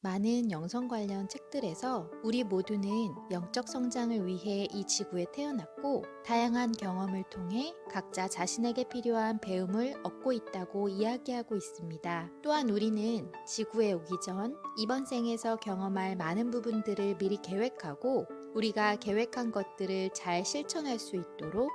많은 영성 관련 책들에서 우리 모두는 영적 성장을 위해 이 지구에 태어났고 다양한 경험을 통해 각자 자신에게 필요한 배움을 얻고 있다고 이야기하고 있습니다. 또한 우리는 지구에 오기 전 이번 생에서 경험할 많은 부분들을 미리 계획하고 우리가 계획한 것들을 잘 실천할 수 있도록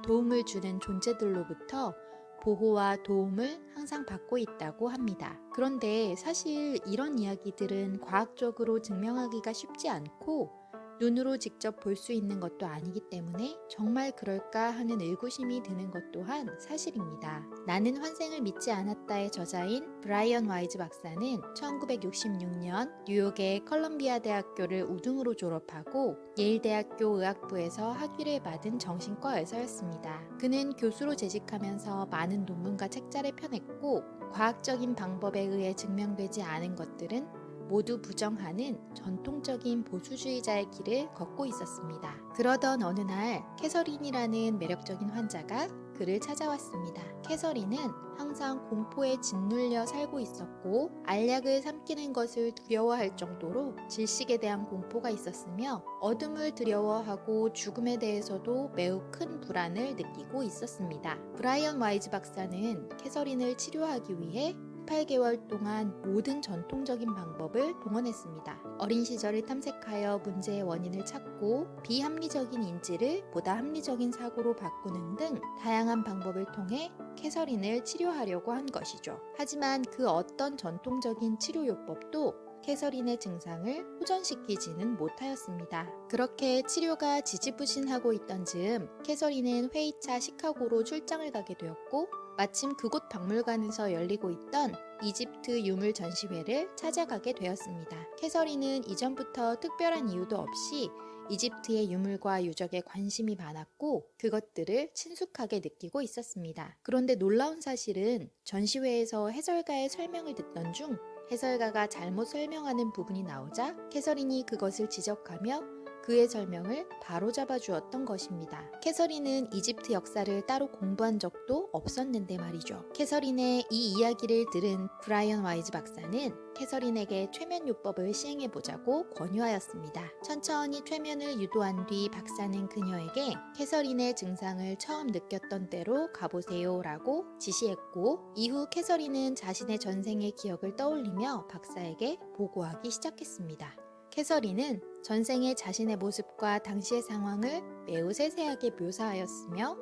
도움을 주는 존재들로부터 보호와 도움을 항상 받고 있다고 합니다. 그런데 사실 이런 이야기들은 과학적으로 증명하기가 쉽지 않고 눈으로 직접 볼 수 있는 것도 아니기 때문에 정말 그럴까 하는 의구심이 드는 것 또한 사실입니다. 나는 환생을 믿지 않았다의 저자인 브라이언 와이즈 박사는 1966년 뉴욕의 컬럼비아 대학교를 우등으로 졸업하고 예일대학교 의학부에서 학위를 받은 정신과 의사였습니다. 그는 교수로 재직하면서 많은 논문과 책자를 펴냈고 과학적인 방법에 의해 증명되지 않은 것들은 모두 부정하는 전통적인 보수주의자의 길을 걷고 있었습니다. 그러던 어느 날 캐서린이라는 매력적인 환자가 그를 찾아왔습니다. 캐서린은 항상 공포에 짓눌려 살고 있었고 알약을 삼키는 것을 두려워할 정도로 질식에 대한 공포가 있었으며 어둠을 두려워하고 죽음에 대해서도 매우 큰 불안을 느끼고 있었습니다. 브라이언 와이즈 박사는 캐서린을 치료하기 위해 8개월 동안 모든 전통적인 방법을 동원했습니다. 어린 시절을 탐색하여 문제의 원인을 찾고 비합리적인 인지를 보다 합리적인 사고로 바꾸는 등 다양한 방법을 통해 캐서린을 치료하려고 한 것이죠. 하지만 그 어떤 전통적인 치료요법도 캐서린의 증상을 호전시키지는 못하였습니다. 그렇게 치료가 지지부진하고 있던 즈음 캐서린은 회의차 시카고로 출장을 가게 되었고 마침 그곳 박물관에서 열리고 있던 이집트 유물 전시회를 찾아가게 되었습니다. 캐서린은 이전부터 특별한 이유도 없이 이집트의 유물과 유적에 관심이 많았고 그것들을 친숙하게 느끼고 있었습니다. 그런데 놀라운 사실은 전시회에서 해설가의 설명을 듣던 중 해설가가 잘못 설명하는 부분이 나오자 캐서린이 그것을 지적하며 그의 설명을 바로잡아 주었던 것입니다. 캐서린은 이집트 역사를 따로 공부한 적도 없었는데 말이죠. 캐서린의 이 이야기를 들은 브라이언 와이즈 박사는 캐서린에게 최면요법을 시행해보자고 권유하였습니다. 천천히 최면을 유도한 뒤 박사는 그녀에게 캐서린의 증상을 처음 느꼈던 때로 가보세요 라고 지시했고 이후 캐서린은 자신의 전생의 기억을 떠올리며 박사에게 보고하기 시작했습니다. 캐서린은 전생의 자신의 모습과 당시의 상황을 매우 세세하게 묘사하였으며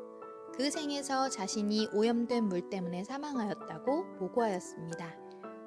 그 생에서 자신이 오염된 물 때문에 사망하였다고 보고하였습니다.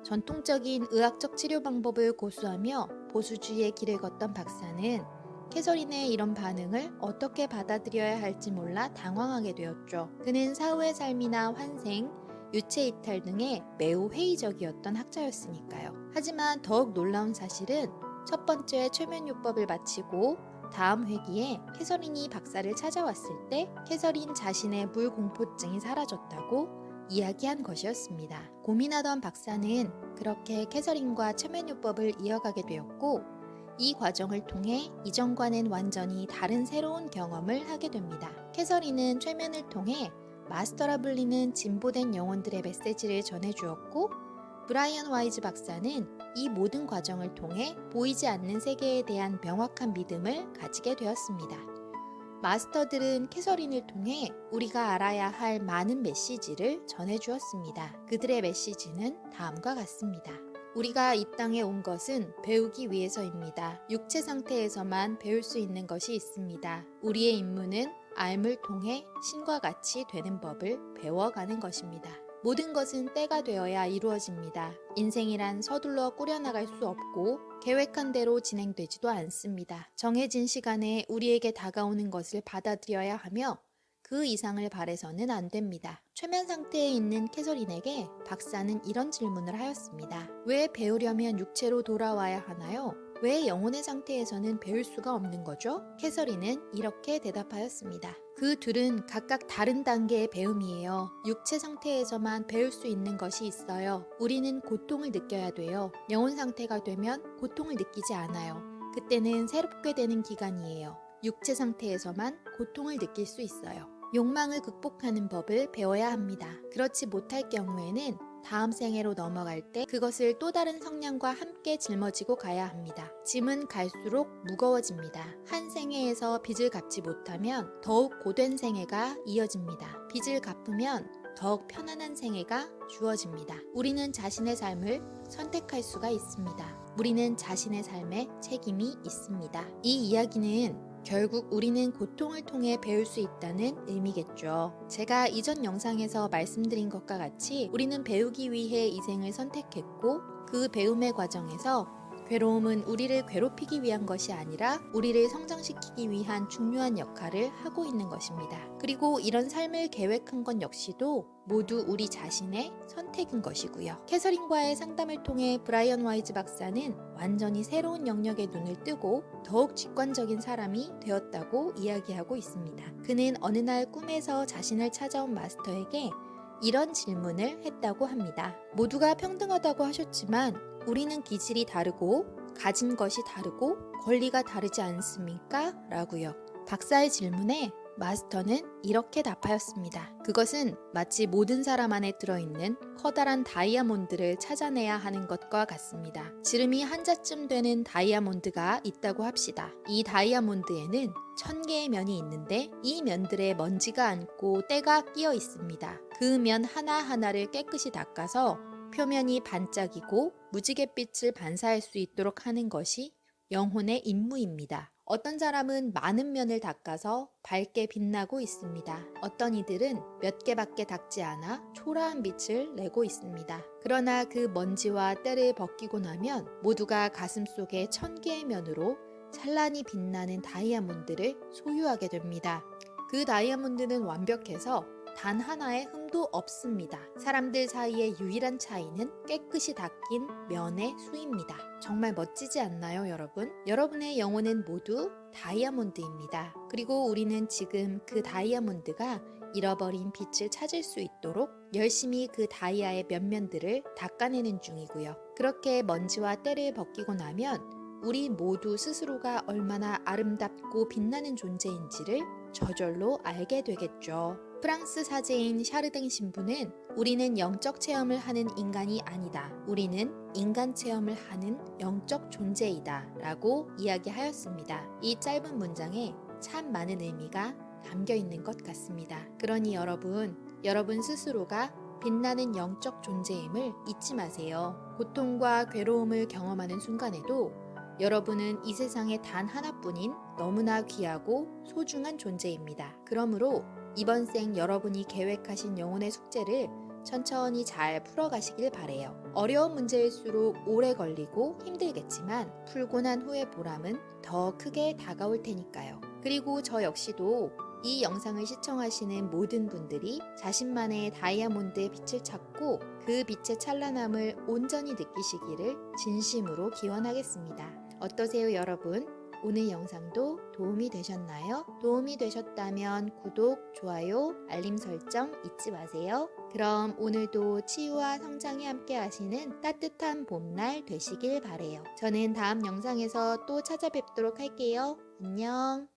전통적인 의학적 치료 방법을 고수하며 보수주의의 길을 걷던 박사는 캐서린의 이런 반응을 어떻게 받아들여야 할지 몰라 당황하게 되었죠. 그는 사후의 삶이나 환생, 유체 이탈 등에 매우 회의적이었던 학자였으니까요. 하지만 더욱 놀라운 사실은 첫 번째 최면요법을 마치고 다음 회기에 캐서린이 박사를 찾아왔을 때 캐서린 자신의 물공포증이 사라졌다고 이야기한 것이었습니다. 고민하던 박사는 그렇게 캐서린과 최면요법을 이어가게 되었고 이 과정을 통해 이전과는 완전히 다른 새로운 경험을 하게 됩니다. 캐서린은 최면을 통해 마스터라 불리는 진보된 영혼들의 메시지를 전해주었고 브라이언 와이즈 박사는 이 모든 과정을 통해 보이지 않는 세계에 대한 명확한 믿음을 가지게 되었습니다. 마스터들은 캐서린을 통해 우리가 알아야 할 많은 메시지를 전해주었습니다. 그들의 메시지는 다음과 같습니다. 우리가 이 땅에 온 것은 배우기 위해서입니다. 육체 상태에서만 배울 수 있는 것이 있습니다. 우리의 임무는 알을 통해 신과 같이 되는 법을 배워가는 것입니다. 모든 것은 때가 되어야 이루어집니다. 인생이란 서둘러 꾸려나갈 수 없고 계획한 대로 진행되지도 않습니다. 정해진 시간에 우리에게 다가오는 것을 받아들여야 하며 그 이상을 바래서는 안 됩니다. 최면 상태에 있는 캐서린에게 박사는 이런 질문을 하였습니다. 왜 배우려면 육체로 돌아와야 하나요? 왜 영혼의 상태에서는 배울 수가 없는 거죠? 캐서린은 이렇게 대답하였습니다. 그 둘은 각각 다른 단계의 배움이에요. 육체 상태에서만 배울 수 있는 것이 있어요. 우리는 고통을 느껴야 돼요. 영혼 상태가 되면 고통을 느끼지 않아요. 그때는 새롭게 되는 기간이에요. 육체 상태에서만 고통을 느낄 수 있어요. 욕망을 극복하는 법을 배워야 합니다. 그렇지 못할 경우에는 다음 생애로 넘어갈 때 그것을 또 다른 성냥과 함께 짊어지고 가야 합니다. 짐은 갈수록 무거워집니다. 한 생애에서 빚을 갚지 못하면 더욱 고된 생애가 이어집니다. 빚을 갚으면 더욱 편안한 생애가 주어집니다. 우리는 자신의 삶을 선택할 수가 있습니다. 우리는 자신의 삶에 책임이 있습니다. 이 이야기는 결국 우리는 고통을 통해 배울 수 있다는 의미겠죠. 제가 이전 영상에서 말씀드린 것과 같이 우리는 배우기 위해 이 생을 선택했고 그 배움의 과정에서 괴로움은 우리를 괴롭히기 위한 것이 아니라 우리를 성장시키기 위한 중요한 역할을 하고 있는 것입니다. 그리고 이런 삶을 계획한 것 역시도 모두 우리 자신의 선택인 것이고요. 캐서린과의 상담을 통해 브라이언 와이즈 박사는 완전히 새로운 영역에 눈을 뜨고 더욱 직관적인 사람이 되었다고 이야기하고 있습니다. 그는 어느 날 꿈에서 자신을 찾아온 마스터에게 이런 질문을 했다고 합니다. 모두가 평등하다고 하셨지만 우리는 기질이 다르고 가진 것이 다르고 권리가 다르지 않습니까? 라고요. 박사의 질문에 마스터는 이렇게 답하였습니다. 그것은 마치 모든 사람 안에 들어있는 커다란 다이아몬드를 찾아내야 하는 것과 같습니다. 지름이 한 자쯤 되는 다이아몬드가 있다고 합시다. 이 다이아몬드에는 1000개의 면이 있는데 이 면들에 먼지가 앉고 때가 끼어 있습니다. 그 면 하나하나를 깨끗이 닦아서 표면이 반짝이고 무지갯빛을 반사할 수 있도록 하는 것이 영혼의 임무입니다. 어떤 사람은 많은 면을 닦아서 밝게 빛나고 있습니다. 어떤 이들은 몇 개밖에 닦지 않아 초라한 빛을 내고 있습니다. 그러나 그 먼지와 때를 벗기고 나면 모두가 가슴 속에 1000개의 면으로 찬란히 빛나는 다이아몬드를 소유하게 됩니다. 그 다이아몬드는 완벽해서 단 하나의 흠도 없습니다. 사람들 사이의 유일한 차이는 깨끗이 닦인 면의 수입니다. 정말 멋지지 않나요, 여러분? 여러분의 영혼은 모두 다이아몬드입니다. 그리고 우리는 지금 그 다이아몬드가 잃어버린 빛을 찾을 수 있도록 열심히 그 다이아의 면면들을 닦아내는 중이고요. 그렇게 먼지와 때를 벗기고 나면 우리 모두 스스로가 얼마나 아름답고 빛나는 존재인지를 저절로 알게 되겠죠. 프랑스 사제인 샤르댕 신부는 우리는 영적 체험을 하는 인간이 아니다. 우리는 인간 체험을 하는 영적 존재이다. 라고 이야기하였습니다. 이 짧은 문장에 참 많은 의미가 담겨 있는 것 같습니다. 그러니 여러분 스스로가 빛나는 영적 존재임을 잊지 마세요. 고통과 괴로움을 경험하는 순간에도 여러분은 이 세상에 단 하나뿐인 너무나 귀하고 소중한 존재입니다. 그러므로 이번 생 여러분이 계획하신 영혼의 숙제를 천천히 잘 풀어가시길 바래요. 어려운 문제일수록 오래 걸리고 힘들겠지만 풀고 난 후의 보람은 더 크게 다가올 테니까요. 그리고 저 역시도 이 영상을 시청하시는 모든 분들이 자신만의 다이아몬드의 빛을 찾고 그 빛의 찬란함을 온전히 느끼시기를 진심으로 기원하겠습니다. 어떠세요, 여러분? 오늘 영상도 도움이 되셨나요? 도움이 되셨다면 구독, 좋아요, 알림 설정 잊지 마세요. 그럼 오늘도 치유와 성장이 함께 하시는 따뜻한 봄날 되시길 바래요. 저는 다음 영상에서 또 찾아뵙도록 할게요. 안녕.